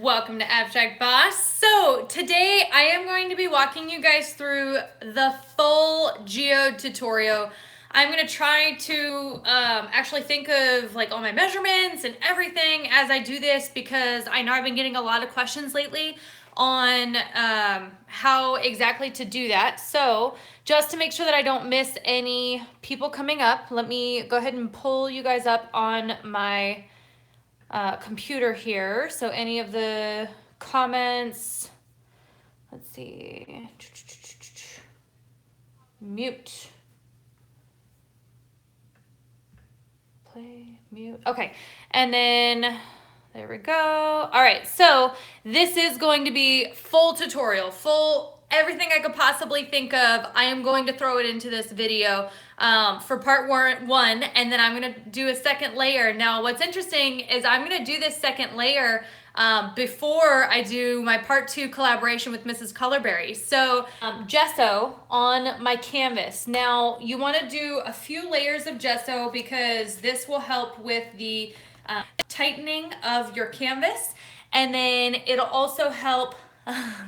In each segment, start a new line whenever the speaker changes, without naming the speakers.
Welcome to Abstract Boss. So today I am going to be walking you guys through the full geode tutorial. I'm going to try to actually think of like all my measurements and everything as I do this, because I know I've been getting a lot of questions lately on how exactly to do that. So just to make sure that I don't miss any people coming up, let me go ahead and pull you guys up on my computer here. So any of the comments, let's see, mute, play, mute. Okay, and then there we go. All right, so this is going to be full tutorial, full everything I could possibly think of. I am going to throw it into this video for part one, and then I'm going to do a second layer. Now, what's interesting is I'm going to do this second layer before I do my part two collaboration with Mrs. Colorberry. So gesso on my canvas. Now, you want to do a few layers of gesso because this will help with the tightening of your canvas, and then it'll also help.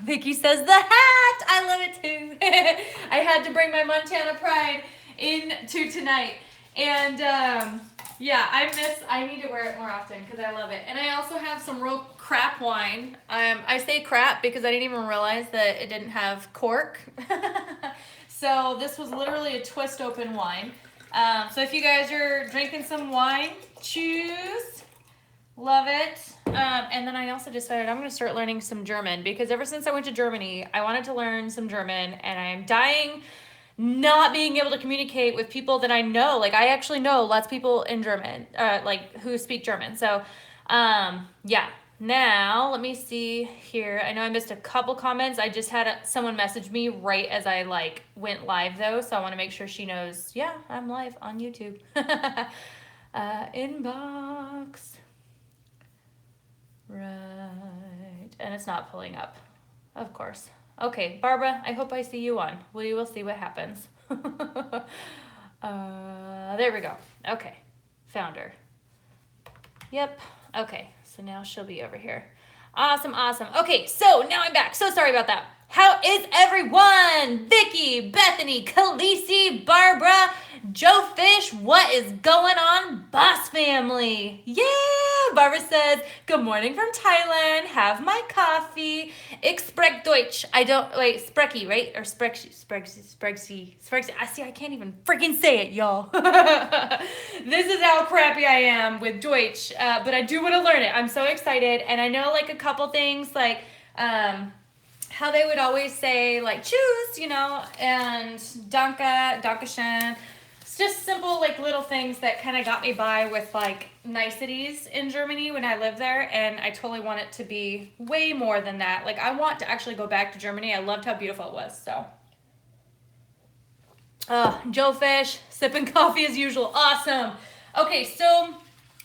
Vicky says the hat. I love it too. I had to bring my Montana pride into tonight, and yeah, I need to wear it more often because I love it. And I also have some real crap wine. I say crap because I didn't even realize that it didn't have cork. So this was literally a twist open wine. So if you guys are drinking some wine, choose. Love it. And then I also decided I'm going to start learning some German, because ever since I went to Germany, I wanted to learn some German, and I am dying not being able to communicate with people that I know. Like, I actually know lots of people in German, like who speak German. So, yeah. Now, let me see here. I know I missed a couple comments. I just had someone message me right as I like went live though. So I want to make sure she knows, yeah, I'm live on YouTube. Inbox. Right, and it's not pulling up, of course. Okay, Barbara, I hope I see you on. We will see what happens. There we go. Okay, found her. Yep, okay, so now she'll be over here. Awesome, awesome. Okay, so now I'm back. So sorry about that. How is everyone? Vicky, Bethany, Khaleesi, Barbara, Joe Fish, what is going on, Boss Family? Yeah, Barbara says, good morning from Thailand, have my coffee. Ich spreche Deutsch. I don't, wait, Sprecky, right? Or Spreksy. I see, I can't even freaking say it, y'all. This is how crappy I am with Deutsch, but I do want to learn it. I'm so excited, and I know like a couple things, like, how they would always say like choose, you know, and danke, dankeschön. It's just simple like little things that kind of got me by with like niceties in Germany when I lived there, and I totally want it to be way more than that. Like, I want to actually go back to Germany. I loved how beautiful it was. So Joe Fish, sipping coffee as usual. Awesome. Okay, so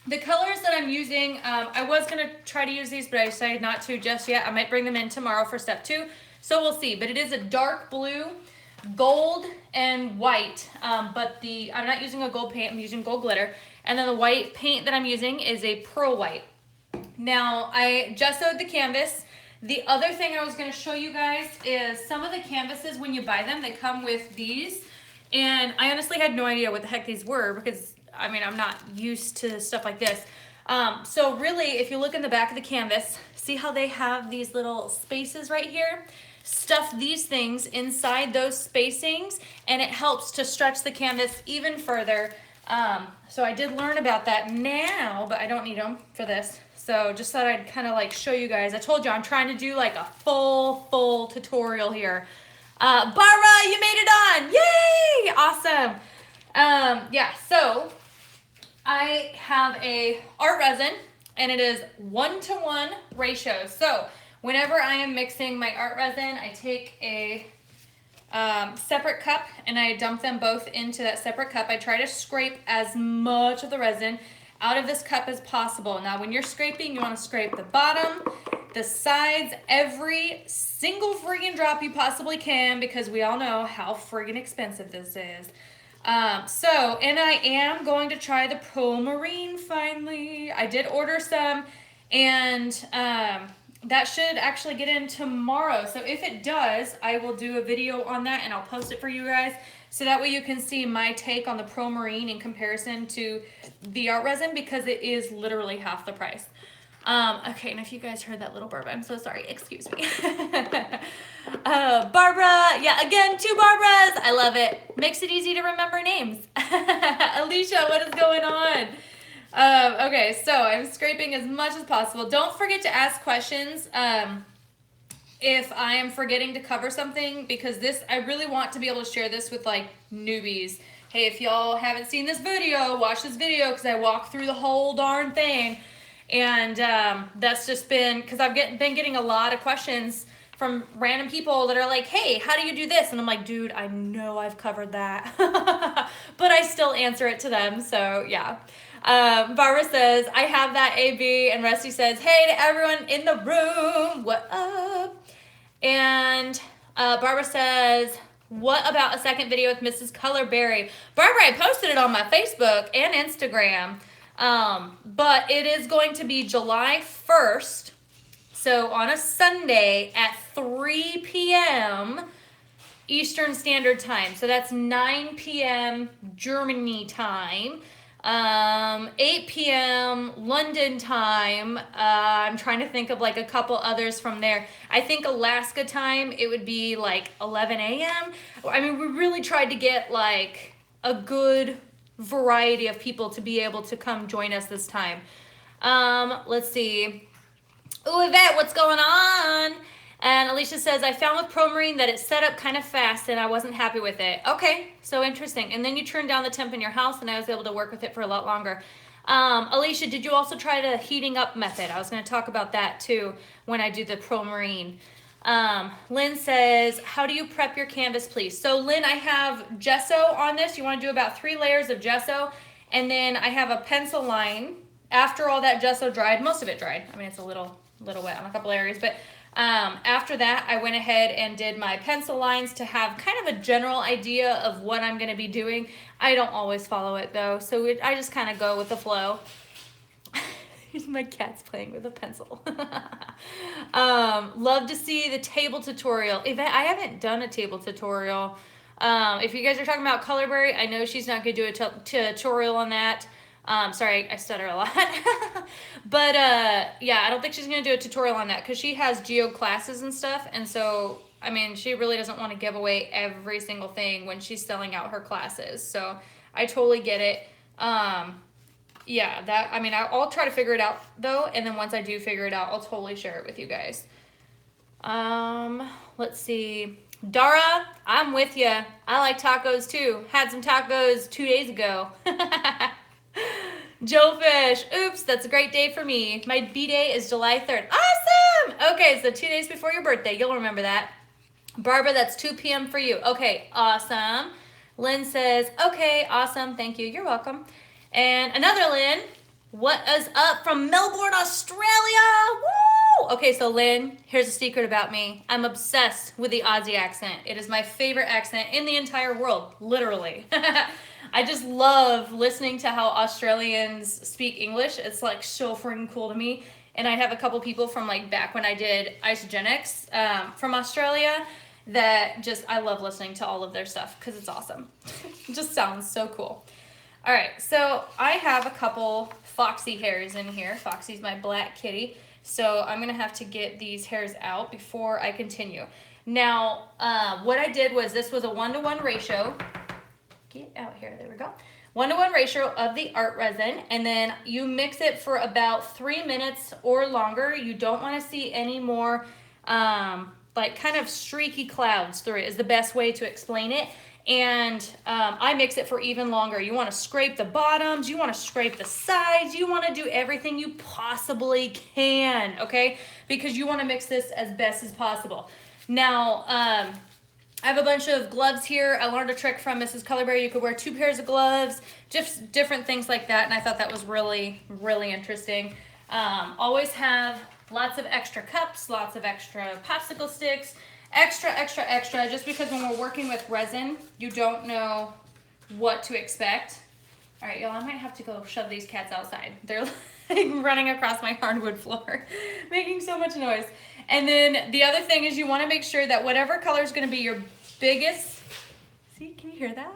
the colors that I'm using, I was going to try to use these, but I decided not to just yet. I might bring them in tomorrow for step 2, so we'll see. But it is a dark blue, gold, and white. But I'm not using a gold paint, I'm using gold glitter. And then the white paint that I'm using is a pearl white. Now, I gessoed the canvas. The other thing I was going to show you guys is some of the canvases, when you buy them, they come with these. And I honestly had no idea what the heck these were, because I mean, I'm not used to stuff like this. So really, if you look in the back of the canvas, see how they have these little spaces right here? Stuff these things inside those spacings, and it helps to stretch the canvas even further. So I did learn about that now, but I don't need them for this. So just thought I'd kind of like show you guys. I told you I'm trying to do like a full tutorial here. Barbara, you made it on! Yay! Awesome. Yeah, so I have a art resin, and it is 1-to-1 ratio. So whenever I am mixing my art resin, I take a separate cup and I dump them both into that separate cup. I try to scrape as much of the resin out of this cup as possible. Now, when you're scraping, you want to scrape the bottom, the sides, every single friggin' drop you possibly can, because we all know how friggin' expensive this is. And I am going to try the Pearl Marine finally. I did order some, and that should actually get in tomorrow. So if it does, I will do a video on that and I'll post it for you guys. So that way you can see my take on the Pro Marine in comparison to the art resin, because it is literally half the price. Okay, and if you guys heard that little burp, I'm so sorry, excuse me. Barbara, yeah, again, 2 Barbaras, I love it. Makes it easy to remember names. Alicia, what is going on? Okay, so I'm scraping as much as possible. Don't forget to ask questions if I am forgetting to cover something, because this, I really want to be able to share this with like newbies. Hey, if y'all haven't seen this video, watch this video, because I walk through the whole darn thing. And that's just been, because I've been getting a lot of questions from random people that are like, hey, how do you do this? And I'm like, dude, I know I've covered that, but I still answer it to them. So yeah. Barbara says, I have that AB. And Rusty says, hey to everyone in the room, what up? And Barbara says, what about a second video with Mrs. Colorberry? Barbara, I posted it on my Facebook and Instagram. But it is going to be July 1st, so on a Sunday at 3 p.m. Eastern Standard Time. So that's 9 p.m. Germany time, 8 p.m. London time. I'm trying to think of like a couple others from there. I think Alaska time, it would be like 11 a.m. I mean, we really tried to get like a good variety of people to be able to come join us this time. Let's see. Ooh, Yvette, what's going on? And Alicia says, I found with Pro Marine that it's set up kind of fast and I wasn't happy with it. Okay, so interesting. And then you turned down the temp in your house and I was able to work with it for a lot longer. Alicia, did you also try the heating up method? I was going to talk about that too when I do the Pro Marine. Lynn says, how do you prep your canvas, please? So Lynn, I have gesso on this. You want to do about 3 layers of gesso. And then I have a pencil line. After all that gesso dried, most of it dried. I mean, it's a little wet on a couple areas, but after that, I went ahead and did my pencil lines to have kind of a general idea of what I'm going to be doing. I don't always follow it though, so I just kind of go with the flow. My cat's playing with a pencil. Love to see the table tutorial. I haven't done a table tutorial. If you guys are talking about Colorberry, I know she's not going to do a tutorial on that. Sorry, I stutter a lot. But yeah, I don't think she's going to do a tutorial on that because she has geode classes and stuff. And so, I mean, she really doesn't want to give away every single thing when she's selling out her classes. So I totally get it. Yeah, I mean, I'll try to figure it out though. And then once I do figure it out, I'll totally share it with you guys. Let's see. Dara, I'm with you. I like tacos too. Had some tacos 2 days ago. Joe Fish, oops, that's a great day for me. My B-day is July 3rd. Awesome! Okay, so 2 days before your birthday. You'll remember that. Barbara, that's 2 p.m. for you. Okay, awesome. Lynn says, okay, awesome. Thank you. You're welcome. And another Lynn, what is up from Melbourne, Australia? Woo! Okay, so Lynn, here's a secret about me. I'm obsessed with the Aussie accent. It is my favorite accent in the entire world, literally. I just love listening to how Australians speak English. It's like so freaking cool to me. And I have a couple people from like back when I did Isogenics from Australia that just, I love listening to all of their stuff because it's awesome. It just sounds so cool. All right, so I have a couple Foxy hairs in here. Foxy's my black kitty. So I'm gonna have to get these hairs out before I continue. Now, what I did was this was a 1-to-1 ratio. Get out here, there we go. 1-to-1 ratio of the art resin, and then you mix it for about 3 minutes or longer. You don't wanna see any more like kind of streaky clouds through it is the best way to explain it. And I mix it for even longer. You want to scrape the bottoms, you want to scrape the sides, you want to do everything you possibly can, okay? Because you want to mix this as best as possible. Now, I have a bunch of gloves here. I learned a trick from Mrs. Colorberry. You could wear 2 pairs of gloves, just different things like that, and I thought that was really, really interesting. Always have lots of extra cups, lots of extra popsicle sticks, extra, just because when we're working with resin, you don't know what to expect. All right, y'all, I might have to go shove these cats outside. They're running across my hardwood floor, making so much noise. And then the other thing is you want to make sure that whatever color is going to be your biggest, see, can you hear that?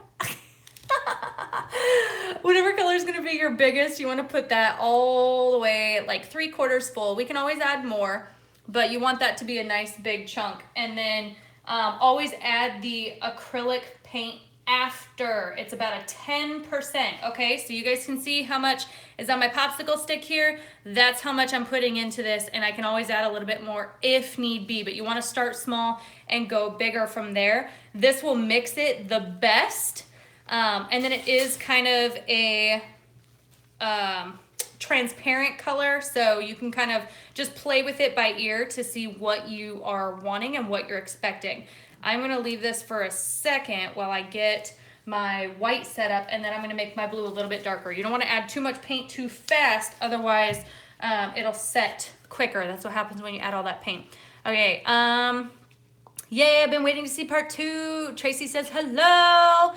Whatever color is going to be your biggest, you want to put that all the way like 3/4 full. We can always add more, but you want that to be a nice big chunk. And then always add the acrylic paint after. It's about a 10%, okay? So you guys can see how much is on my popsicle stick here. That's how much I'm putting into this, and I can always add a little bit more if need be, but you want to start small and go bigger from there. This will mix it the best, and then it is kind of a transparent color, so you can kind of just play with it by ear to see what you are wanting and what you're expecting. I'm going to leave this for a second while I get my white set up, and then I'm going to make my blue a little bit darker. You don't want to add too much paint too fast, otherwise it'll set quicker. That's what happens when you add all that paint. Okay, yay, I've been waiting to see part 2. Tracy says, hello.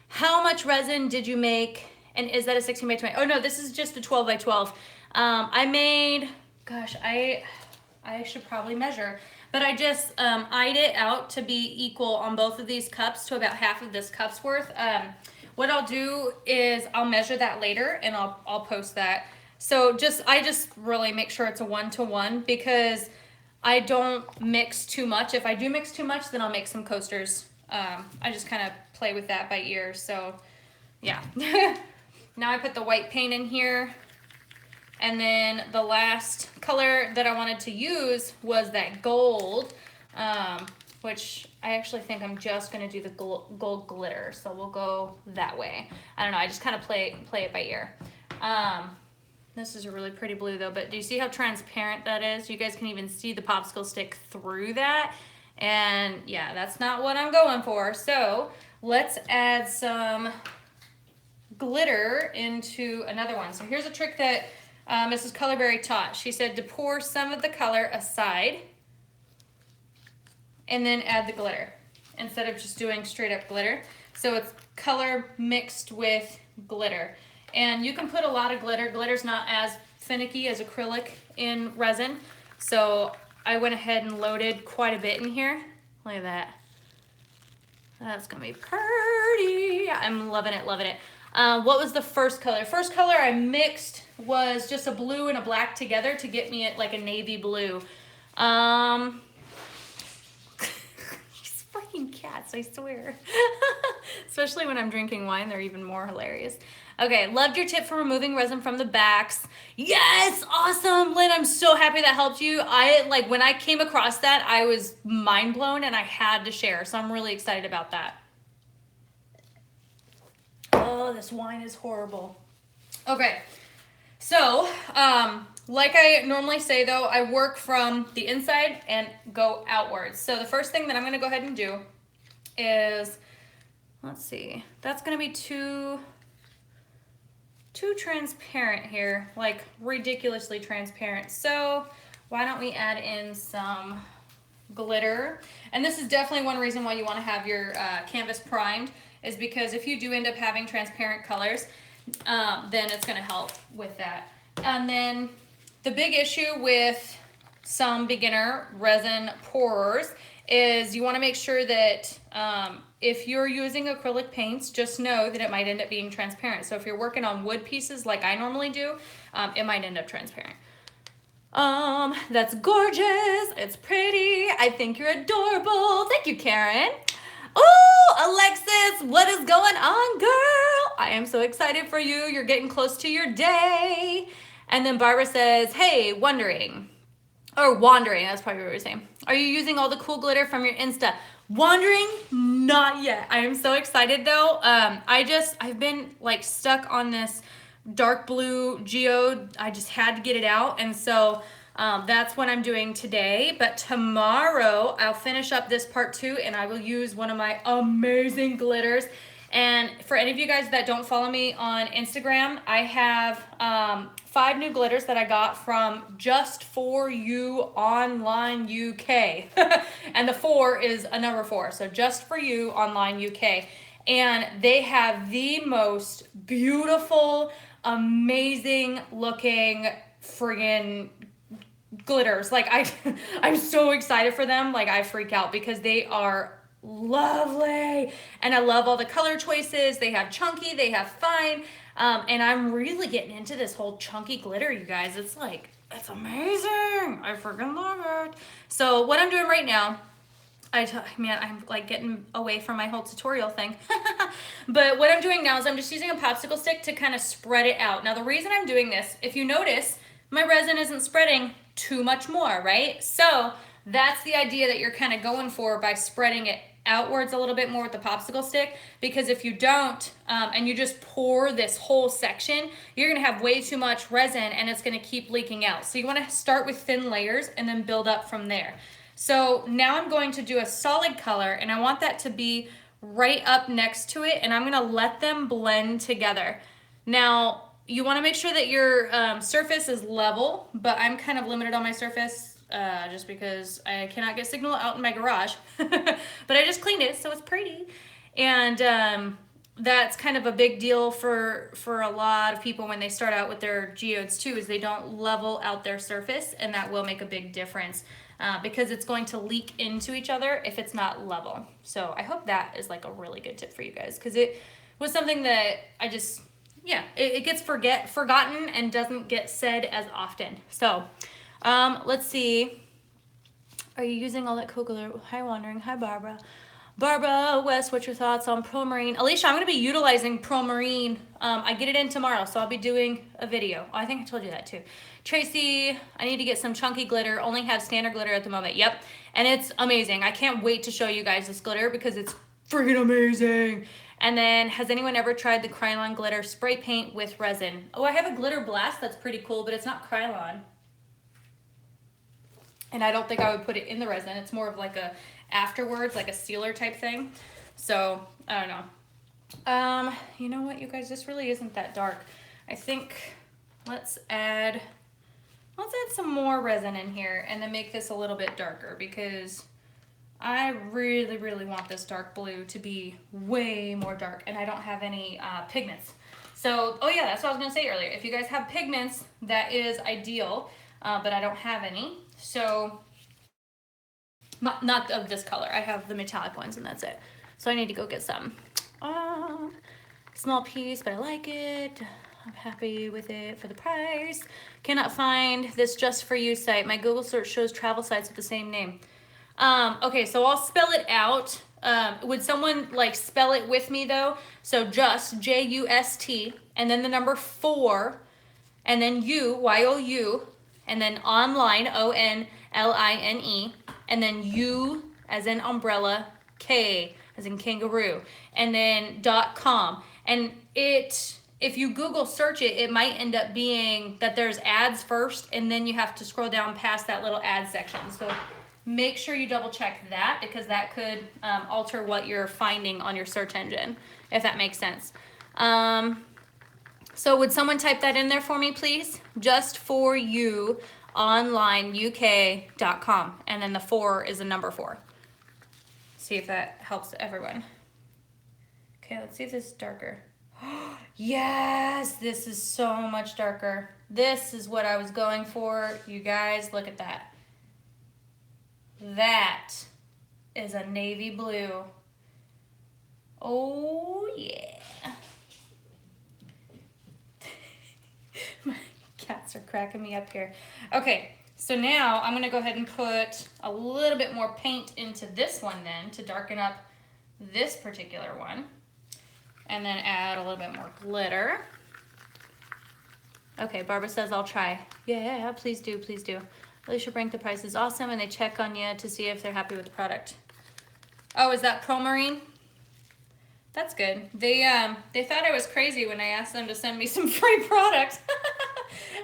How much resin did you make? And is that a 16 by 20? Oh no, this is just a 12 by 12. I made, gosh, I should probably measure, but I just eyed it out to be equal on both of these cups to about half of this cup's worth. What I'll do is I'll measure that later and I'll post that. So I just really make sure it's a 1-to-1 because I don't mix too much. If I do mix too much, then I'll make some coasters. I just kind of play with that by ear. So yeah. Now I put the white paint in here. And then the last color that I wanted to use was that gold, which I actually think I'm just going to do the gold glitter. So we'll go that way. I don't know. I just kind of play it by ear. This is a really pretty blue though, but do you see how transparent that is? You guys can even see the popsicle stick through that. And yeah, that's not what I'm going for. So let's add some glitter into another one. So here's a trick that Mrs. Colorberry taught. She said to pour some of the color aside and then add the glitter instead of just doing straight up glitter. So it's color mixed with glitter. And you can put a lot of glitter. Glitter's not as finicky as acrylic in resin. So I went ahead and loaded quite a bit in here. Look at that. That's gonna be pretty. I'm loving it, loving it. What was the first color? First color I mixed was just a blue and a black together to get me at like a navy blue. These fucking cats, I swear. Especially when I'm drinking wine, they're even more hilarious. Okay, loved your tip for removing resin from the backs. Yes, awesome, Lynn. I'm so happy that helped you. When I came across that, I was mind blown and I had to share. So I'm really excited about that. Oh, this wine is horrible. Okay, so like I normally say though, I work from the inside and go outwards. So the first thing that I'm gonna go ahead and do is, let's see, that's gonna be too transparent here, like ridiculously transparent. So why don't we add in some glitter? And this is definitely one reason why you want to have your canvas primed, is because if you do end up having transparent colors, then it's going to help with that. And then the big issue with some beginner resin pourers is you want to make sure that if you're using acrylic paints, just know that it might end up being transparent. So if you're working on wood pieces like I normally do, it might end up transparent. That's gorgeous. It's pretty. I think you're adorable. Thank you, Karen. Oh, Alexis, what is going on, girl? I am so excited for you. You're getting close to your day. And then Barbara says, hey, wandering, that's probably what we're saying. Are you using all the cool glitter from your Insta? Wandering? Not yet. I am so excited though. I've been like stuck on this dark blue geode. I just had to get it out. And so that's what I'm doing today. But tomorrow I'll finish up this part 2 and I will use one of my amazing glitters. And for any of you guys that don't follow me on Instagram, I have 5 new glitters that I got from Just For You Online UK. And the 4 is a number 4. So Just For You Online UK. And they have the most beautiful amazing looking friggin' glitters. Like I'm so excited for them. Like I freak out because they are lovely, and I love all the color choices. They have chunky, they have fine, and I'm really getting into this whole chunky glitter, you guys. It's like, it's amazing. I freaking love it. So what I'm doing right now, man, I'm like getting away from my whole tutorial thing. But what I'm doing now is I'm just using a popsicle stick to kind of spread it out. Now the reason I'm doing this, if you notice, my resin isn't spreading too much more, right? So that's the idea that you're kind of going for by spreading it outwards a little bit more with the popsicle stick, because if you don't, and you just pour this whole section, you're gonna have way too much resin and it's gonna keep leaking out. So you wanna start with thin layers and then build up from there. So now I'm going to do a solid color, and I want that to be right up next to it, and I'm gonna let them blend together. Now, you wanna make sure that your surface is level, but I'm kind of limited on my surface just because I cannot get signal out in my garage. But I just cleaned it, so it's pretty. And that's kind of a big deal for a lot of people when they start out with their geodes too, is they don't level out their surface, and that will make a big difference. Because it's going to leak into each other if it's not level. So I hope that is like a really good tip for you guys, because it was something that I just, yeah, it gets forgotten and doesn't get said as often. So let's see. Are you using all that cocoa glitter? Hi, Wandering. Hi, Barbara. Barbara, Wes, what's your thoughts on Pro Marine? Alicia, I'm going to be utilizing Pro Marine. I get it in tomorrow, so I'll be doing a video. Oh, I think I told you that too. Tracy, I need to get some chunky glitter. Only have standard glitter at the moment. Yep, and it's amazing. I can't wait to show you guys this glitter because it's freaking amazing. And then, has anyone ever tried the Krylon glitter spray paint with resin? Oh, I have a glitter blast that's pretty cool, but it's not Krylon. And I don't think I would put it in the resin. It's more of like a afterwards, like a sealer type thing. So I don't know. You know what, you guys, this really isn't that dark. I think let's add some more resin in here and then make this a little bit darker, because I really, really want this dark blue to be way more dark, and I don't have any pigments. So, oh yeah, that's what I was gonna say earlier. If you guys have pigments, that is ideal, but I don't have any. So, not of this color. I have the metallic ones, and that's it. So I need to go get some. Small piece, but I like it. I'm happy with it for the price. Cannot find this Just For You site. My Google search shows travel sites with the same name. Okay, so I'll spell it out. Would someone like spell it with me though? So just, J-U-S-T, and then the number 4, and then U, Y-O-U, and then online, O-N-L-I-N-E, and then U as in umbrella, K as in kangaroo, and then .com. And if you Google search it, it might end up being that there's ads first, and then you have to scroll down past that little ad section. So make sure you double check that, because that could alter what you're finding on your search engine, if that makes sense. So would someone type that in there for me, please? Just For You online UK.com, and then the 4 is the number 4. See if that helps everyone. Okay, let's see if this is darker. Yes, this is so much darker. This is what I was going for. You guys, look at that. That is a navy blue. Oh yeah. My cats are cracking me up here. Okay, so now I'm gonna go ahead and put a little bit more paint into this one then to darken up this particular one. And then add a little bit more glitter. Okay, Barbara says I'll try. Yeah, please do, please do. Alicia Brink, the price is awesome, and they check on you to see if they're happy with the product. Oh, is that Pro Marine? That's good. They thought I was crazy when I asked them to send me some free product.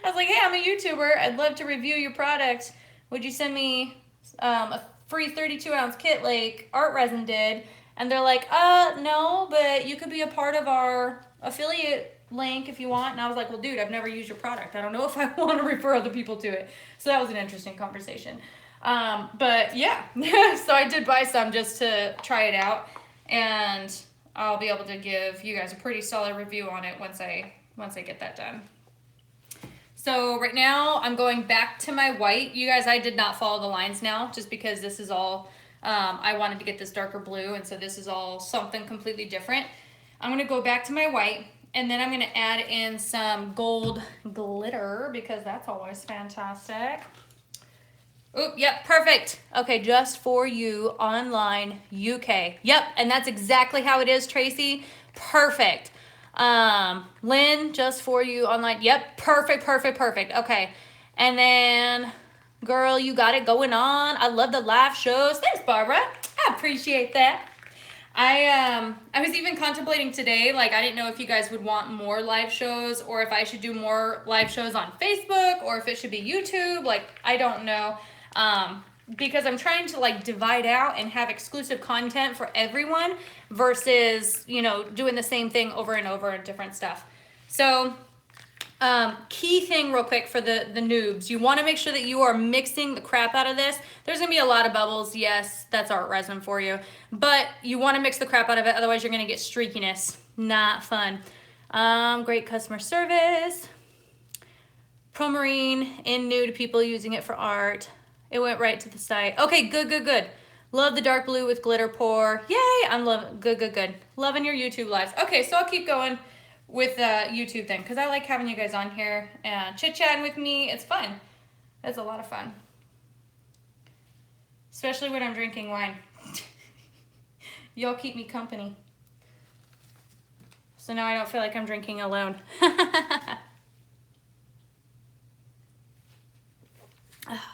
I was like, hey, I'm a YouTuber. I'd love to review your product. Would you send me a free 32-ounce kit like Art Resin did? And they're like, no, but you could be a part of our affiliate link if you want. And I was like, well, dude, I've never used your product. I don't know if I want to refer other people to it. So that was an interesting conversation. But yeah, so I did buy some just to try it out. And I'll be able to give you guys a pretty solid review on it once I once I get that done. So right now I'm going back to my white. You guys, I did not follow the lines now just because this is all, I wanted to get this darker blue, and so this is all something completely different. I'm gonna go back to my white, and then I'm gonna add in some gold glitter because that's always fantastic. Oop, yep, perfect. Okay, just for you, online, UK. Yep, and that's exactly how it is, Tracy. Perfect. Lynn, just for you, online. Yep, perfect, perfect, perfect. Okay, and then, girl, you got it going on. I love the live shows. Thanks, Barbara. I appreciate that. I was even contemplating today, like I didn't know if you guys would want more live shows or if I should do more live shows on Facebook or if it should be YouTube. Like, I don't know. Because I'm trying to like divide out and have exclusive content for everyone versus, you know, doing the same thing over and over and different stuff. So key thing real quick for the noobs, you want to make sure that you are mixing the crap out of this. There's gonna be a lot of bubbles. Yes, that's art resin for you, but you want to mix the crap out of it, otherwise you're gonna get streakiness. Not fun. Great customer service. Promarine in nude, people using it for art. It went right to the site. Okay, good, good, good. Love the dark blue with glitter pour. Yay, I'm loving, good, good, good. Loving your YouTube lives. Okay, so I'll keep going with the YouTube thing because I like having you guys on here and chit-chatting with me. It's fun. It's a lot of fun. Especially when I'm drinking wine. Y'all keep me company. So now I don't feel like I'm drinking alone.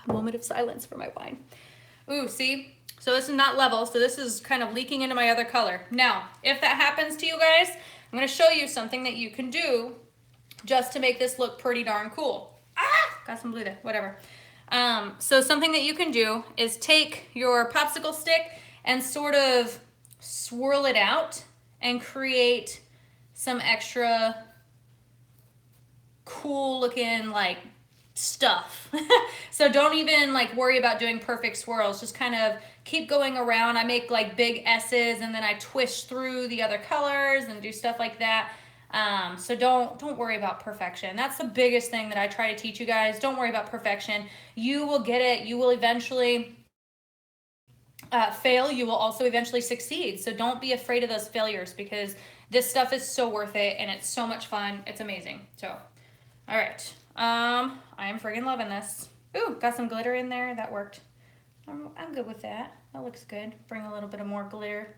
Moment of silence for my wine. Ooh, see? So this is not level, so this is kind of leaking into my other color. Now, if that happens to you guys, I'm gonna show you something that you can do just to make this look pretty darn cool. Ah, got some blue there, whatever. So something that you can do is take your popsicle stick and sort of swirl it out and create some extra cool looking like stuff. So don't even like worry about doing perfect swirls, just kind of keep going around. I make like big S's and then I twist through the other colors and do stuff like that. So don't worry about perfection. That's the biggest thing that I try to teach you guys. Don't worry about perfection. You will get it. You will eventually fail. You will also eventually succeed. So don't be afraid of those failures because this stuff is so worth it and it's so much fun. It's amazing. So, all right. I am friggin' loving this. Ooh, got some glitter in there. That worked. I'm good with that. That looks good. Bring a little bit of more glitter.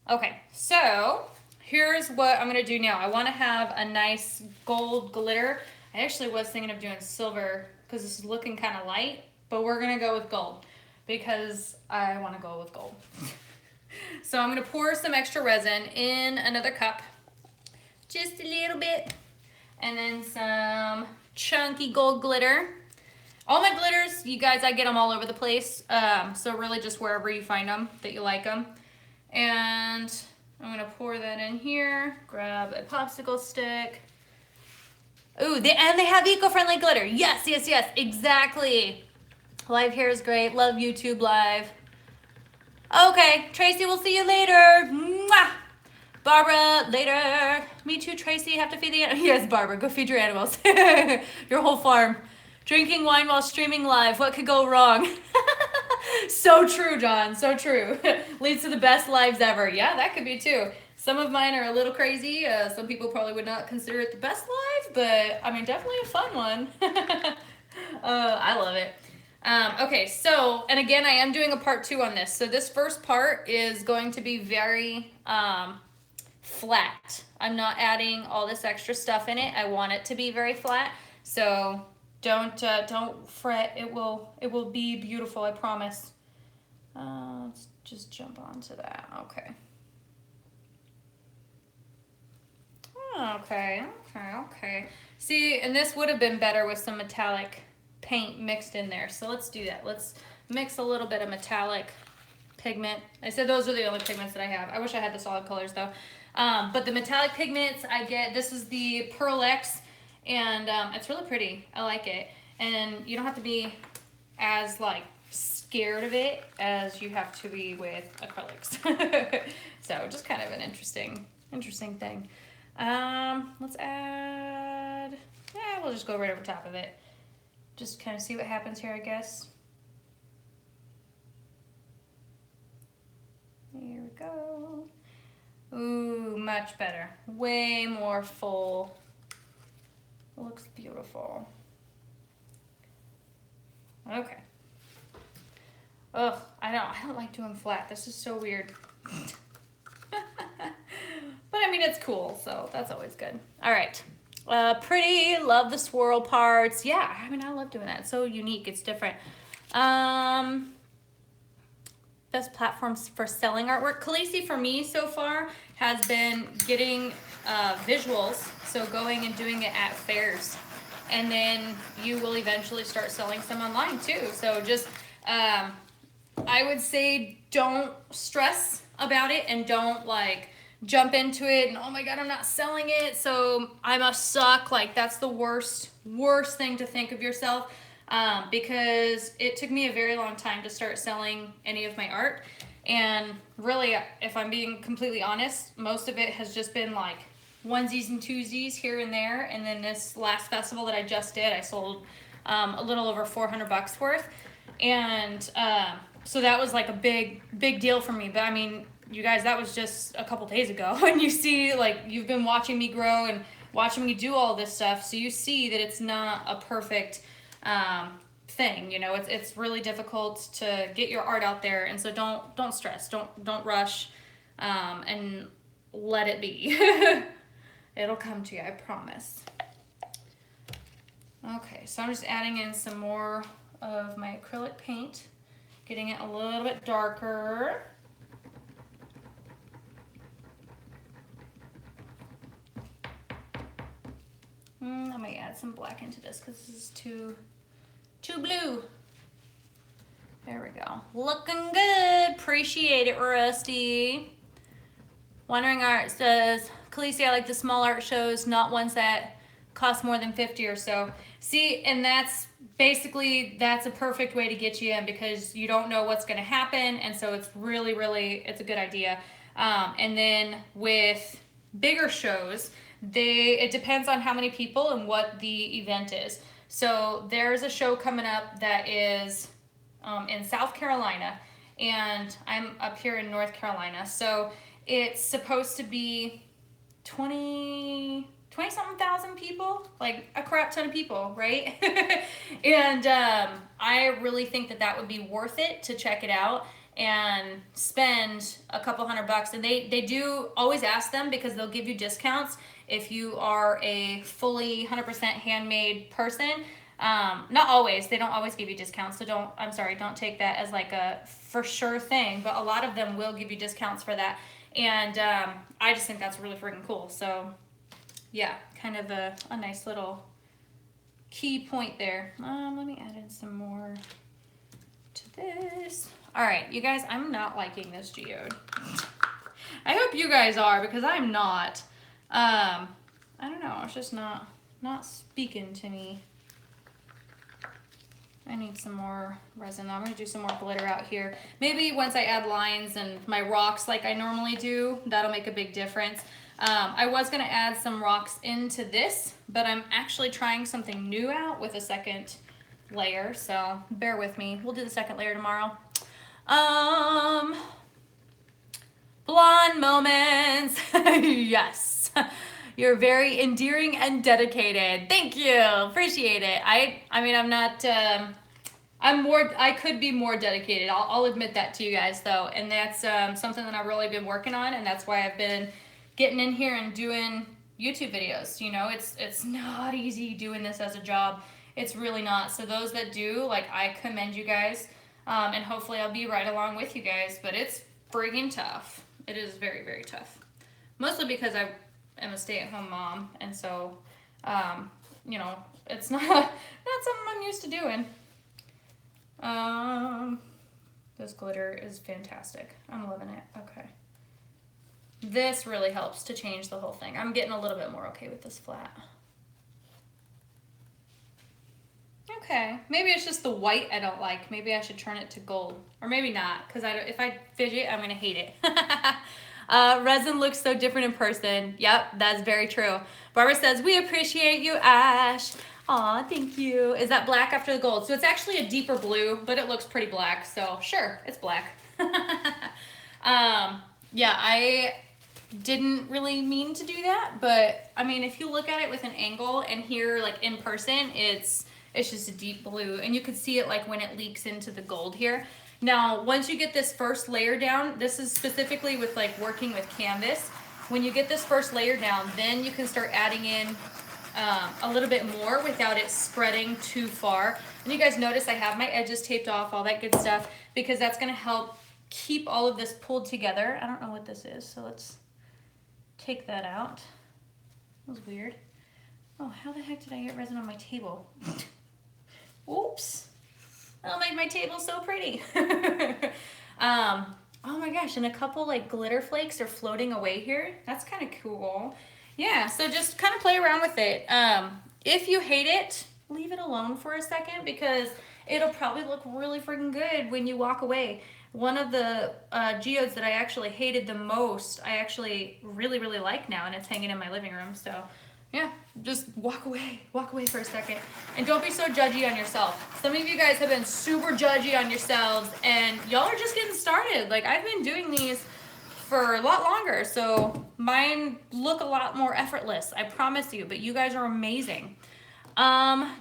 Okay, so here's what I'm gonna do now. I wanna have a nice gold glitter. I actually was thinking of doing silver because this is looking kind of light, but we're gonna go with gold because I wanna go with gold. So I'm gonna pour some extra resin in another cup, just a little bit. And then some chunky gold glitter. All my glitters, you guys, I get them all over the place. So really just wherever you find them, that you like them. And I'm gonna pour that in here. Grab a popsicle stick. Ooh, and they have eco-friendly glitter. Yes, yes, yes, exactly. Live here is great. Love YouTube Live. Okay, Tracy, we'll see you later. Mwah! Barbara, later. Me too, Tracy. Have to feed the animals. Yes, Barbara, go feed your animals. Your whole farm. Drinking wine while streaming live. What could go wrong? So true, John. So true. Leads to the best lives ever. Yeah, that could be too. Some of mine are a little crazy. Some people probably would not consider it the best life, but I mean, definitely a fun one. I love it. Okay, so, and again, I am doing a part 2 on this. So this first part is going to be very flat. I'm not adding all this extra stuff in it. I want it to be very flat. So don't fret. It will be beautiful, I promise. Let's just jump onto that. Okay. Okay. See, and this would have been better with some metallic paint mixed in there. So let's do that. Let's mix a little bit of metallic pigment. I said those are the only pigments that I have. I wish I had the solid colors though. But the metallic pigments I get, this is the Pearl X, and it's really pretty. I like it. And you don't have to be as like scared of it as you have to be with acrylics. So just kind of an interesting thing. Let's add, yeah, we'll just go right over top of it. Just kind of see what happens here, I guess. Here we go. Ooh, much better. Way more full. Looks beautiful. Okay. Ugh, I don't like doing flat. This is so weird. But I mean, it's cool, so that's always good. All right. Pretty, love the swirl parts. Yeah, I mean, I love doing that. It's so unique, it's different. Best platforms for selling artwork. Khaleesi, for me so far, has been getting visuals, so going and doing it at fairs. And then you will eventually start selling some online too. So just, I would say don't stress about it and don't like jump into it and oh my God, I'm not selling it, so I must suck. Like that's the worst thing to think of yourself. Because it took me a very long time to start selling any of my art. And really, if I'm being completely honest, most of it has just been like onesies and twosies here and there. And then this last festival that I just did, I sold a little over $400 worth. And so that was like a big deal for me. But I mean, you guys, that was just a couple days ago. And you see, like, you've been watching me grow and watching me do all this stuff. So you see that it's not a perfect thing, you know. It's really difficult to get your art out there, and so don't stress, don't rush, and let it be. It'll come to you, I promise. Okay, so I'm just adding in some more of my acrylic paint, getting it a little bit darker. I might add some black into this because this is too blue. There we go. Looking good. Appreciate it, Rusty. Wandering Art says, Khaleesi, I like the small art shows, not ones that cost more than 50 or so. See, and that's basically, that's a perfect way to get you in because you don't know what's going to happen. And so it's really, it's a good idea. And then with bigger shows, it depends on how many people and what the event is. So there's a show coming up that is in South Carolina, and I'm up here in North Carolina. So it's supposed to be 20-something thousand people, like a crap ton of people, right? And I really think that would be worth it to check it out and spend a couple $100. And they do always ask them because they'll give you discounts if you are a fully 100% handmade person. Not always, they don't always give you discounts, so don't take that as like a for sure thing, but a lot of them will give you discounts for that. And I just think that's really freaking cool. So yeah, kind of a nice little key point there. Let me add in some more to this. All right, you guys, I'm not liking this geode. I hope you guys are, because I'm not. I don't know, it's just not speaking to me. I need some more resin. I'm gonna do some more glitter out here. Maybe once I add lines and my rocks like I normally do, that'll make a big difference. I was gonna add some rocks into this, but I'm actually trying something new out with a second layer, so bear with me. We'll do the second layer tomorrow. Blonde moments. Yes. You're very endearing and dedicated. Thank you. Appreciate it. I mean, I'm not, I could be more dedicated. I'll admit that to you guys though. And that's something that I've really been working on. And that's why I've been getting in here and doing YouTube videos. You know, it's not easy doing this as a job. It's really not. So those that do, like, I commend you guys. And hopefully I'll be right along with you guys, but it's friggin' tough. It is very, very tough. Mostly because I am a stay-at-home mom, and so, you know, it's not something I'm used to doing. This glitter is fantastic. I'm loving it. Okay. This really helps to change the whole thing. I'm getting a little bit more okay with this flat. Okay, maybe it's just the white I don't like. Maybe I should turn it to gold. Or maybe not, because if I fidget, I'm going to hate it. Resin looks so different in person. Yep, that's very true. Barbara says, we appreciate you, Ash. Aw, thank you. Is that black after the gold? So it's actually a deeper blue, but it looks pretty black. So sure, it's black. Yeah, I didn't really mean to do that, but I mean, if you look at it with an angle and here, like in person, it's just a deep blue, and you can see it like when it leaks into the gold here. Now, once you get this first layer down, this is specifically with like working with canvas. When you get this first layer down, then you can start adding in a little bit more without it spreading too far. And you guys notice I have my edges taped off, all that good stuff, because that's gonna help keep all of this pulled together. I don't know what this is, so let's take that out. That was weird. Oh, how the heck did I get resin on my table? Oops. That'll make my table so pretty. Oh my gosh, and a couple like glitter flakes are floating away here. That's kind of cool. Yeah, so just kind of play around with it. If you hate it, leave it alone for a second, because it'll probably look really freaking good when you walk away. One of the geodes that I actually hated the most, I actually really, really like now, and it's hanging in my living room. So yeah, just walk away for a second, and don't be so judgy on yourself. Some of you guys have been super judgy on yourselves, and y'all are just getting started. Like, I've been doing these for a lot longer, so mine look a lot more effortless, I promise you, but you guys are amazing.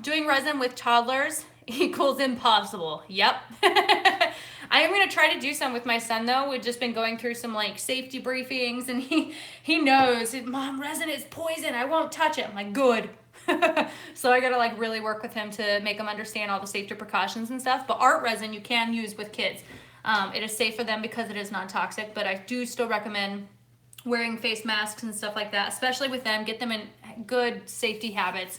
Doing resin with toddlers equals impossible. Yep. I am going to try to do some with my son, though. We've just been going through some like safety briefings, and he knows, Mom, resin is poison, I won't touch it. I'm like, good. So I got to like really work with him to make him understand all the safety precautions and stuff. But art resin you can use with kids. It is safe for them because it is non-toxic, but I do still recommend wearing face masks and stuff like that, especially with them. Get them in good safety habits.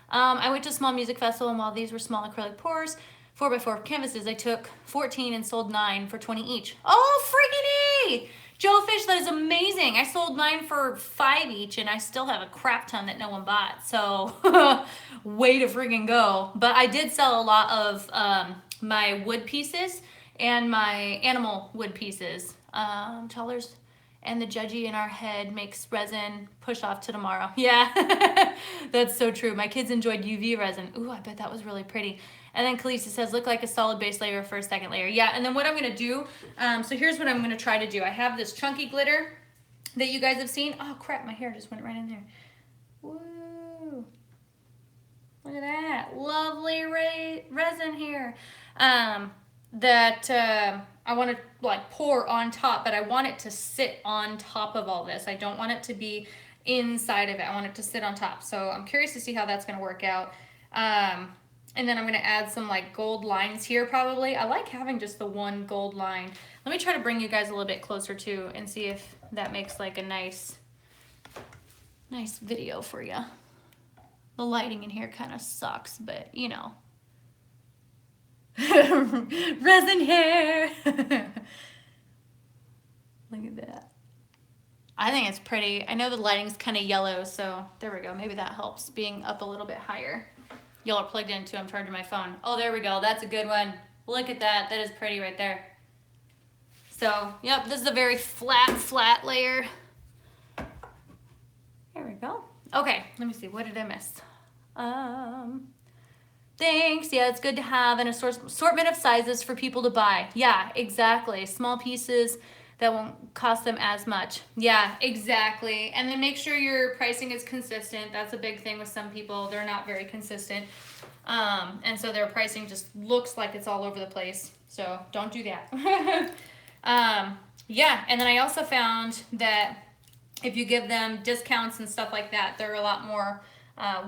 I went to a small music festival, and while these were small acrylic pours, 4x4 canvases, I took 14 and sold 9 for 20 each. Oh, freaking A! Joe Fish, that is amazing. I sold 9 for 5 each, and I still have a crap ton that no one bought. So, way to freaking go. But I did sell a lot of my wood pieces and my animal wood pieces. Toddlers and the judgy in our head makes resin push off to tomorrow. Yeah, that's so true. My kids enjoyed UV resin. Ooh, I bet that was really pretty. And then Kalisa says, look like a solid base layer for a second layer. Yeah, and then what I'm gonna do, so here's what I'm gonna try to do. I have this chunky glitter that you guys have seen. Oh crap, my hair just went right in there. Woo, look at that, lovely resin here. That I want to like pour on top, but I want it to sit on top of all this. I don't want it to be inside of it. I want it to sit on top. So I'm curious to see how that's going to work out. And then I'm going to add some like gold lines here probably. I like having just the one gold line. Let me try to bring you guys a little bit closer too and see if that makes like a nice video for you. The lighting in here kind of sucks, but you know. Resin hair. Look at that. I think it's pretty. I know the lighting's kind of yellow, so there we go. Maybe that helps being up a little bit higher. Y'all are plugged in too. I'm charging my phone. Oh, there we go. That's a good one. Look at that. That is pretty right there. So, yep, this is a very flat layer. There we go. Okay, let me see. What did I miss? Thanks. Yeah, it's good to have an assortment of sizes for people to buy. Yeah, exactly. Small pieces that won't cost them as much. Yeah, exactly. And then make sure your pricing is consistent. That's a big thing with some people. They're not very consistent. And so their pricing just looks like it's all over the place. So don't do that. Yeah, and then I also found that if you give them discounts and stuff like that, they're a lot more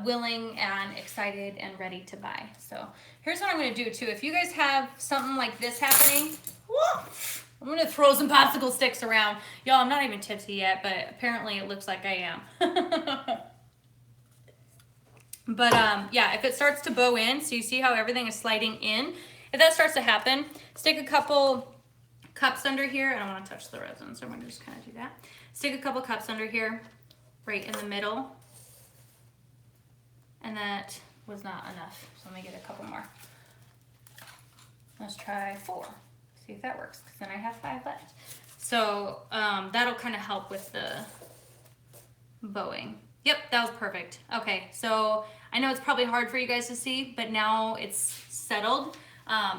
willing and excited and ready to buy. So here's what I'm going to do too. If you guys have something like this happening, I'm going to throw some popsicle sticks around. Y'all, I'm not even tipsy yet, but apparently it looks like I am. But yeah, if it starts to bow in, so you see how everything is sliding in, if that starts to happen, stick a couple cups under here. I don't want to touch the resin, so I'm going to just kind of do that. Stick a couple cups under here, right in the middle. And that was not enough, so let me get a couple more. Let's try 4, see if that works, because then I have 5 left. So that'll kind of help with the bowing. Yep, that was perfect. Okay, so I know it's probably hard for you guys to see, but now it's settled.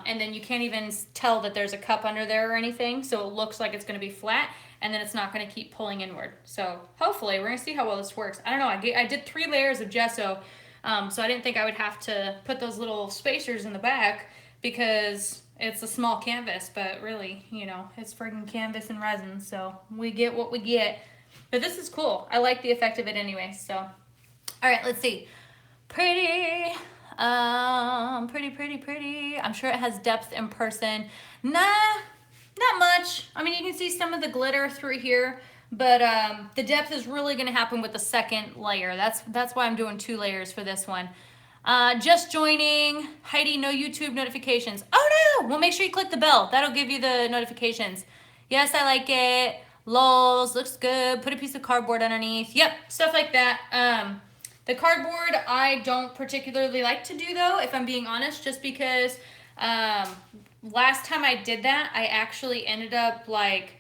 And then you can't even tell that there's a cup under there or anything, so it looks like it's going to be flat, and then it's not going to keep pulling inward. So hopefully we're going to see how well this works. I don't know, I did 3 layers of gesso, so I didn't think I would have to put those little spacers in the back because it's a small canvas, but really, you know, it's friggin' canvas and resin, so we get what we get. But this is cool. I like the effect of it anyway, so. All right, let's see. Pretty. Pretty. I'm sure it has depth in person. Nah, not much. I mean, you can see some of the glitter through here, but the depth is really gonna happen with the second layer. That's why I'm doing 2 layers for this one. Just joining. Heidi, no YouTube notifications. Oh no, well make sure you click the bell. That'll give you the notifications. Yes, I like it. Lols, looks good. Put a piece of cardboard underneath. Yep, stuff like that. The cardboard I don't particularly like to do though, if I'm being honest, just because last time I did that, I actually ended up like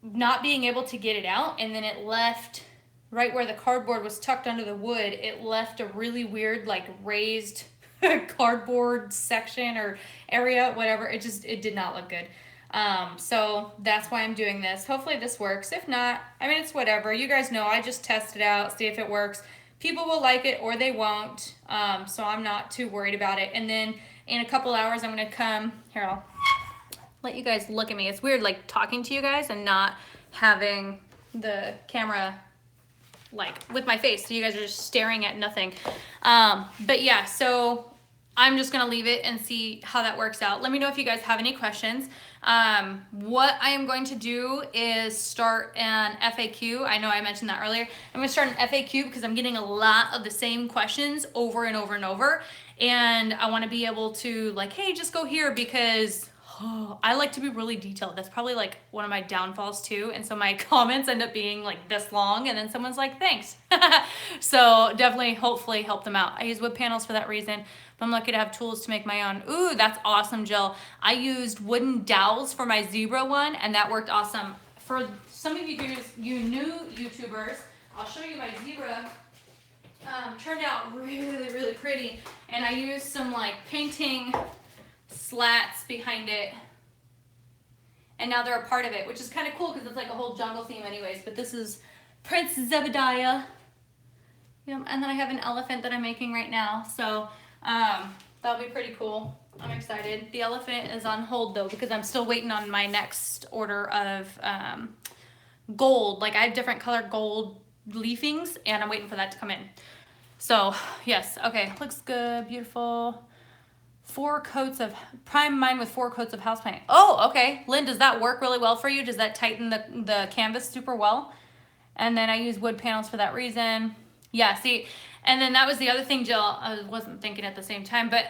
not being able to get it out, and then it left right where the cardboard was tucked under the wood. It left a really weird like raised cardboard section or area, whatever. It did not look good. So that's why I'm doing this. Hopefully this works. If not, I mean, it's whatever. You guys know I just test it out, see if it works. People will like it or they won't. So I'm not too worried about it. And then in a couple hours, I'm going to come here. I'll let you guys look at me. It's weird like talking to you guys and not having the camera like with my face. So you guys are just staring at nothing. But yeah, so I'm just gonna leave it and see how that works out. Let me know if you guys have any questions. What I am going to do is start an FAQ. I know I mentioned that earlier. I'm gonna start an FAQ because I'm getting a lot of the same questions over and over and over. And I wanna be able to like, hey, just go here because I like to be really detailed. That's probably like one of my downfalls too. And so my comments end up being like this long and then someone's like, thanks. So definitely, hopefully help them out. I use wood panels for that reason. But I'm lucky to have tools to make my own. Ooh, that's awesome, Jill. I used wooden dowels for my zebra one, and that worked awesome. For some of you new YouTubers, I'll show you my zebra. Turned out really pretty, and I used some like painting slats behind it, and now they're a part of it, which is kind of cool because it's like a whole jungle theme anyways. But this is Prince Zebediah. Yep, and then I have an elephant that I'm making right now, so that'll be pretty cool. I'm excited. The elephant is on hold though because I'm still waiting on my next order of gold. Like I have different colored gold leafings and I'm waiting for that to come in. So yes, okay, looks good, beautiful. 4 coats of, prime mine with 4 coats of house paint. Oh, okay. Lynn, does that work really well for you? Does that tighten the canvas super well? And then I use wood panels for that reason. Yeah, see, and then that was the other thing, Jill, I wasn't thinking at the same time, but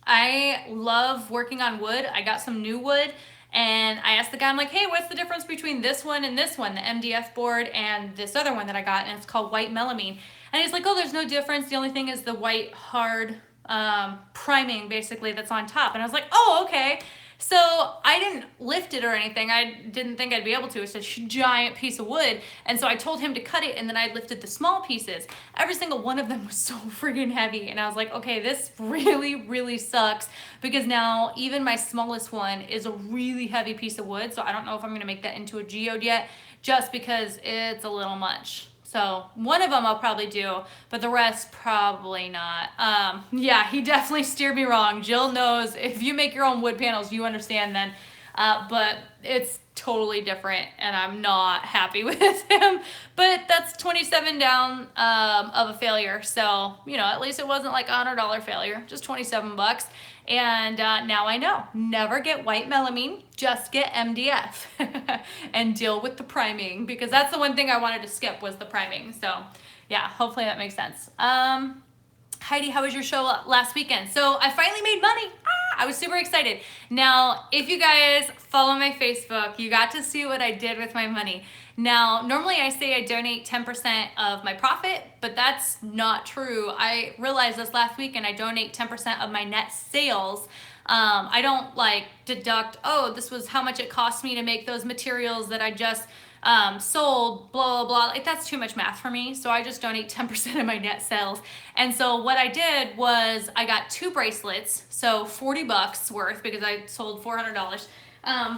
I love working on wood. I got some new wood and I asked the guy, I'm like, hey, what's the difference between this one and this one, the MDF board and this other one that I got, and it's called white melamine. And he's like, oh, there's no difference. The only thing is the white hard priming basically that's on top. And I was like, oh, okay. So I didn't lift it or anything. I didn't think I'd be able to. It's a giant piece of wood. And so I told him to cut it and then I lifted the small pieces. Every single one of them was so friggin' heavy. And I was like, okay, this really sucks because now even my smallest one is a really heavy piece of wood. So I don't know if I'm gonna make that into a geode yet just because it's a little much. So one of them I'll probably do, but the rest probably not. Yeah, he definitely steered me wrong. Jill knows if you make your own wood panels, you understand then. But it's totally different and I'm not happy with him. But that's 27 down of a failure. So, you know, at least it wasn't like a $100 failure, just 27 bucks. And now I know, never get white melamine, just get MDF and deal with the priming because that's the one thing I wanted to skip was the priming. So yeah, hopefully that makes sense. Heidi, how was your show last weekend? So I finally made money. I was super excited. Now, if you guys follow my Facebook, you got to see what I did with my money. Now, normally I say I donate 10% of my profit, but that's not true. I realized this last week and I donate 10% of my net sales. I don't like deduct, oh, this was how much it cost me to make those materials that I just sold, blah, blah, blah. Like, that's too much math for me. So I just donate 10% of my net sales. And so what I did was I got 2 bracelets, so $40 worth, because I sold $400.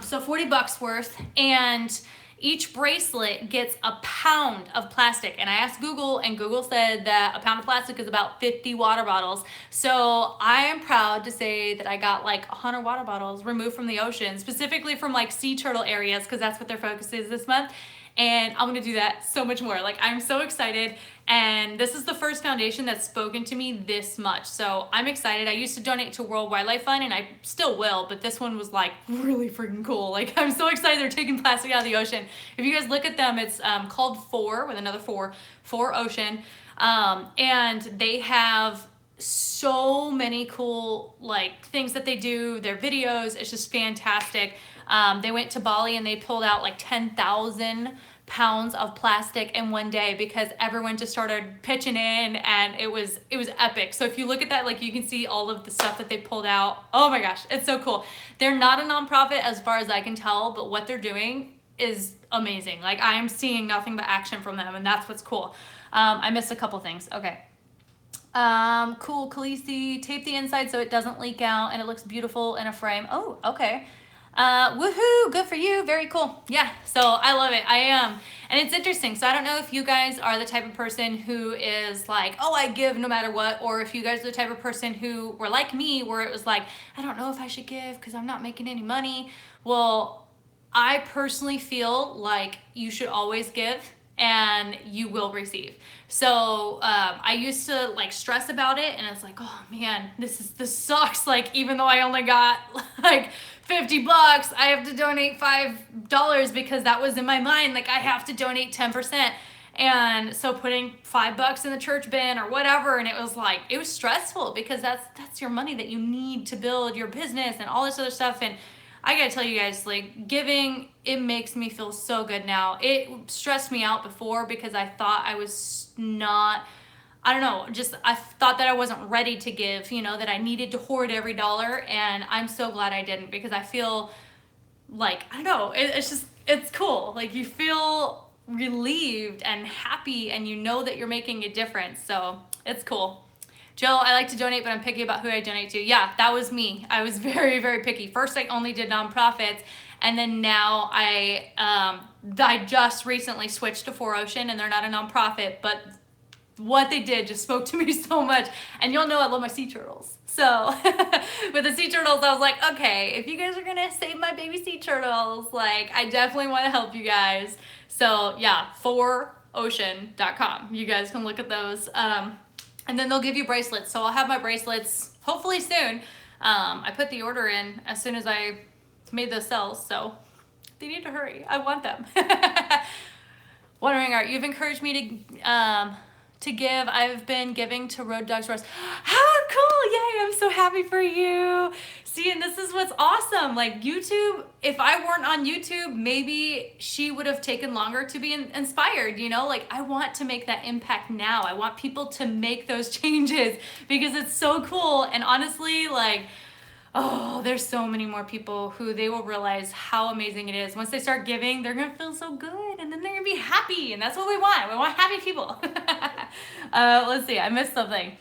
So $40 worth, and each bracelet gets a pound of plastic. And I asked Google, and Google said that a pound of plastic is about 50 water bottles. So I am proud to say that I got like 100 water bottles removed from the ocean, specifically from like sea turtle areas, because that's what their focus is this month. And I'm gonna do that so much more. Like, I'm so excited. And this is the first foundation that's spoken to me this much. So I'm excited. I used to donate to World Wildlife Fund, and I still will, but this one was like really freaking cool. Like, I'm so excited they're taking plastic out of the ocean. If you guys look at them, it's called 4 with another 4 Ocean. And they have so many cool like things that they do, their videos. It's just fantastic. They went to Bali and they pulled out like 10,000 pounds of plastic in one day because everyone just started pitching in, and it was epic. So if you look at that, like, you can see all of the stuff that they pulled out. Oh my gosh, it's so cool. They're not a nonprofit as far as I can tell, but what they're doing is amazing. Like, I'm seeing nothing but action from them, and that's what's cool. I missed a couple things. Okay. Cool, Khaleesi, tape the inside so it doesn't leak out and it looks beautiful in a frame. Oh, okay. Woohoo, good for you, very cool. Yeah, so I love it, I am. And it's interesting, so I don't know if you guys are the type of person who is like, oh, I give no matter what, or if you guys are the type of person who were like me, where it was like, I don't know if I should give because I'm not making any money. Well, I personally feel like you should always give and you will receive. So I used to like stress about it, and it's like, oh man, this sucks. Like, even though I only got like $50, I have to donate $5 because that was in my mind. Like, I have to donate 10%. And so putting $5 in the church bin or whatever, and it was like, it was stressful because that's your money that you need to build your business and all this other stuff. And I gotta tell you guys, like, giving, it makes me feel so good now. It stressed me out before because I thought I was not, I don't know, just I thought that I wasn't ready to give, you know, that I needed to hoard every dollar. And I'm so glad I didn't, because I feel like, I don't know, it's just, it's cool. Like, you feel relieved and happy, and you know that you're making a difference. So it's cool. Jill, I like to donate, but I'm picky about who I donate to. Yeah, that was me. I was very, very picky. First, I only did nonprofits, and then now I just recently switched to 4 Ocean, and they're not a nonprofit, but what they did just spoke to me so much. And you'll know I love my sea turtles. So with the sea turtles, I was like, okay, if you guys are gonna save my baby sea turtles, like, I definitely want to help you guys. So yeah, 4ocean.com. You guys can look at those. And then they'll give you bracelets. So I'll have my bracelets hopefully soon. I put the order in as soon as I made those sales, so they need to hurry. I want them. Wondering, Art, you've encouraged me to give. I've been giving to Road Dogs Roast. How cool! Yay! I'm so happy for you. See, and this is what's awesome. Like, YouTube, if I weren't on YouTube, maybe she would have taken longer to be inspired, you know? Like, I want to make that impact now. I want people to make those changes because it's so cool. And honestly, like, oh, there's so many more people who they will realize how amazing it is. Once they start giving, they're gonna feel so good, and then they're gonna be happy, and that's what we want. We want happy people. Let's see, I missed something.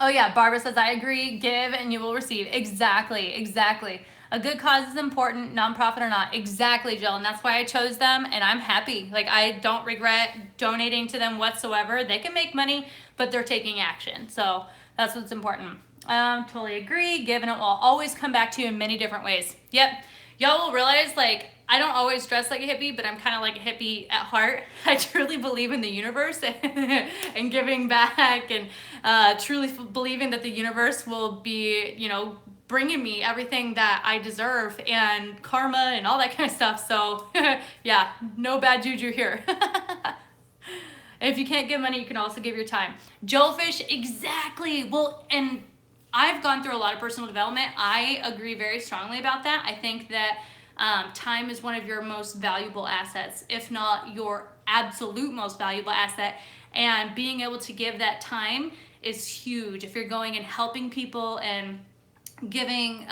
Oh yeah, Barbara says, I agree, give and you will receive. Exactly, exactly. A good cause is important, nonprofit or not. Exactly, Jill, and that's why I chose them, and I'm happy. Like, I don't regret donating to them whatsoever. They can make money, but they're taking action, so that's what's important. Totally agree. Give and it will always come back to you in many different ways. Yep. Y'all will realize, like, I don't always dress like a hippie, but I'm kind of like a hippie at heart. I truly believe in the universe and giving back, and truly believing that the universe will be, you know, bringing me everything that I deserve, and karma and all that kind of stuff. So yeah, no bad juju here. If you can't give money, you can also give your time. Jellfish, exactly. Well, and I've gone through a lot of personal development. I agree very strongly about that. I think that time is one of your most valuable assets, if not your absolute most valuable asset. And being able to give that time is huge. If you're going and helping people and giving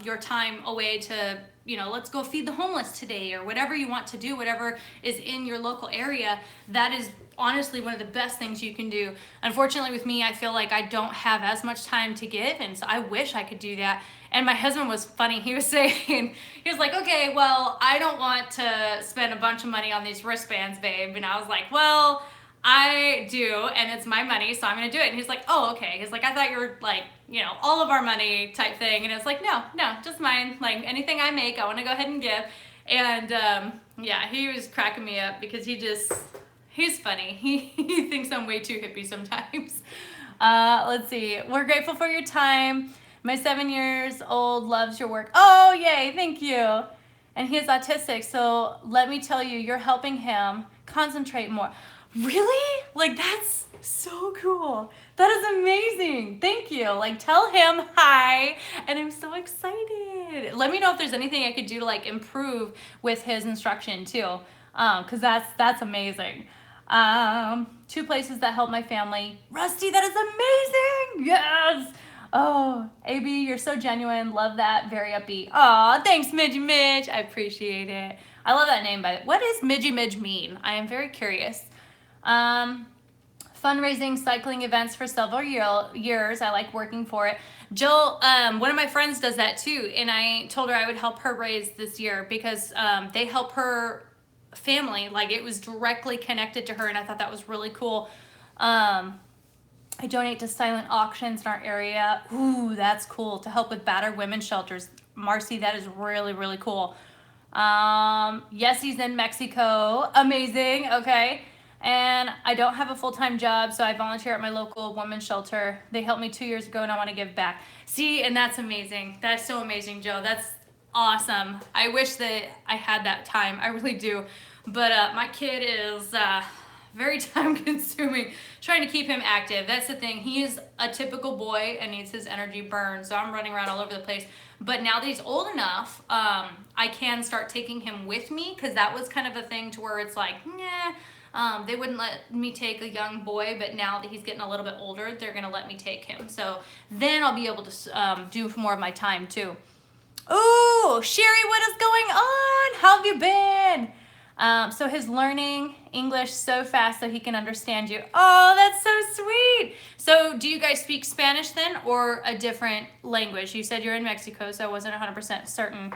your time away to, you know, let's go feed the homeless today, or whatever you want to do, whatever is in your local area, that is honestly one of the best things you can do. Unfortunately with me, I feel like I don't have as much time to give, and so I wish I could do that. And my husband was funny. He was saying, he was like, okay, well, I don't want to spend a bunch of money on these wristbands, babe. And I was like, well, I do, and it's my money, so I'm gonna do it. And he's like, oh, okay. He's like, I thought you were like, you know, all of our money type thing. And it's like, no, just mine. Like anything I make, I want to go ahead and give. And yeah, he was cracking me up because he's funny. He thinks I'm way too hippie sometimes. Let's see. We're grateful for your time. My 7-year-old loves your work. Oh, yay, thank you. And he is autistic, so let me tell you, you're helping him concentrate more. Really? Like, that's so cool. That is amazing. Thank you. Like, tell him hi, and I'm so excited. Let me know if there's anything I could do to like improve with his instruction too, because that's amazing. 2 places that help my family. Rusty, that is amazing. Yes. Oh, AB, you're so genuine. Love that. Very upbeat. Aw, thanks, Midgy Midge. I appreciate it. I love that name, by the way. What does Midgy Midge mean? I am very curious. Fundraising, cycling events for several years. I like working for it. Jill, one of my friends does that too, and I told her I would help her raise this year because they help her family. Like, it was directly connected to her, and I thought that was really cool. I donate to silent auctions in our area. Ooh, that's cool. To help with battered women's shelters. Marcy, that is really, really cool. Yes, he's in Mexico. Amazing. Okay. And I don't have a full-time job, so I volunteer at my local women's shelter. They helped me 2 years ago, and I want to give back. See, and that's amazing. That's so amazing, Joe. That's awesome. I wish that I had that time. I really do. But my kid is very time-consuming, trying to keep him active. That's the thing. He is a typical boy and needs his energy burned, so I'm running around all over the place. But now that he's old enough, I can start taking him with me, because that was kind of a thing to where it's like, nah, they wouldn't let me take a young boy, but now that he's getting a little bit older, they're going to let me take him. So then I'll be able to do more of my time too. Ooh, Sherry, what is going on? How have you been? So his learning English so fast so he can understand you. Oh, that's so sweet. So do you guys speak Spanish then, or a different language? You said you're in Mexico, so I wasn't 100% certain.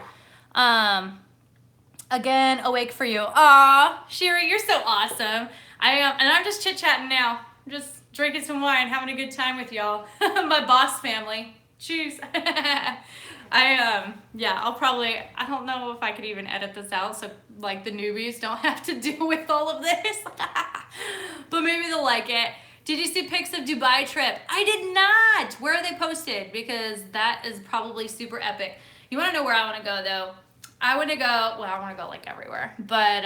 Again, awake for you. Aw, Sherry, you're so awesome. And I'm just chit-chatting now. I'm just drinking some wine, having a good time with y'all. My boss family. Cheers. Yeah, I don't know if I could even edit this out so like the newbies don't have to deal with all of this. But maybe they'll like it. Did you see pics of Dubai trip? I did not. Where are they posted? Because that is probably super epic. You want to know where I want to go though? I want to go like everywhere. But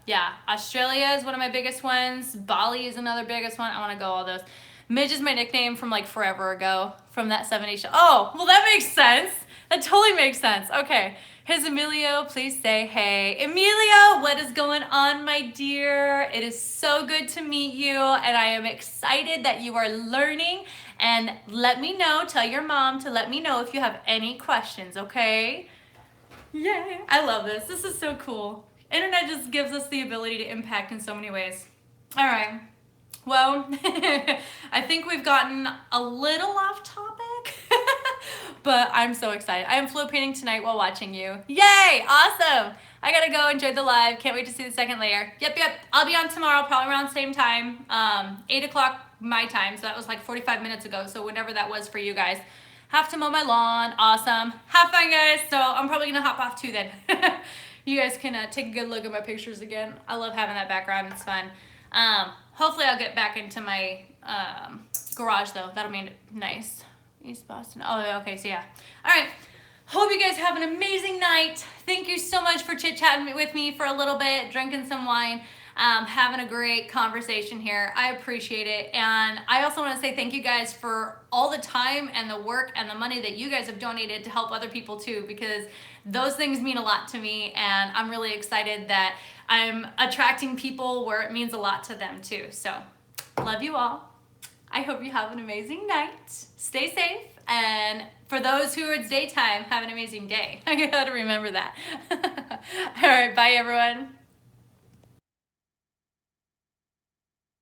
yeah, Australia is one of my biggest ones. Bali is another biggest one. I want to go all those. Midge is my nickname from like forever ago from that 70s show. Oh, well that makes sense. That totally makes sense. Okay. Here's Emilio. Please say hey. Emilio, what is going on, my dear? It is so good to meet you, and I am excited that you are learning. And let me know, tell your mom to let me know if you have any questions, okay? Yay. I love this. This is so cool. Internet just gives us the ability to impact in so many ways. All right. Well, I think we've gotten a little off topic, but I'm so excited. I am flow painting tonight while watching you. Yay! Awesome! I gotta go enjoy the live. Can't wait to see the second layer. Yep. I'll be on tomorrow, probably around the same time, 8 o'clock my time. So that was like 45 minutes ago. So whenever that was for you guys. Have to mow my lawn. Awesome. Have fun, guys. So I'm probably gonna hop off too then. You guys can take a good look at my pictures again. I love having that background. It's fun. Hopefully I'll get back into my garage though. That'll be nice. East Boston. Oh, okay. So yeah. All right. Hope you guys have an amazing night. Thank you so much for chit-chatting with me for a little bit, drinking some wine, having a great conversation here. I appreciate it. And I also want to say thank you guys for all the time and the work and the money that you guys have donated to help other people too, because those things mean a lot to me. And I'm really excited that I'm attracting people where it means a lot to them too. So love you all. I hope you have an amazing night. Stay safe. And for those who it's daytime, have an amazing day. I gotta remember that. All right, bye everyone.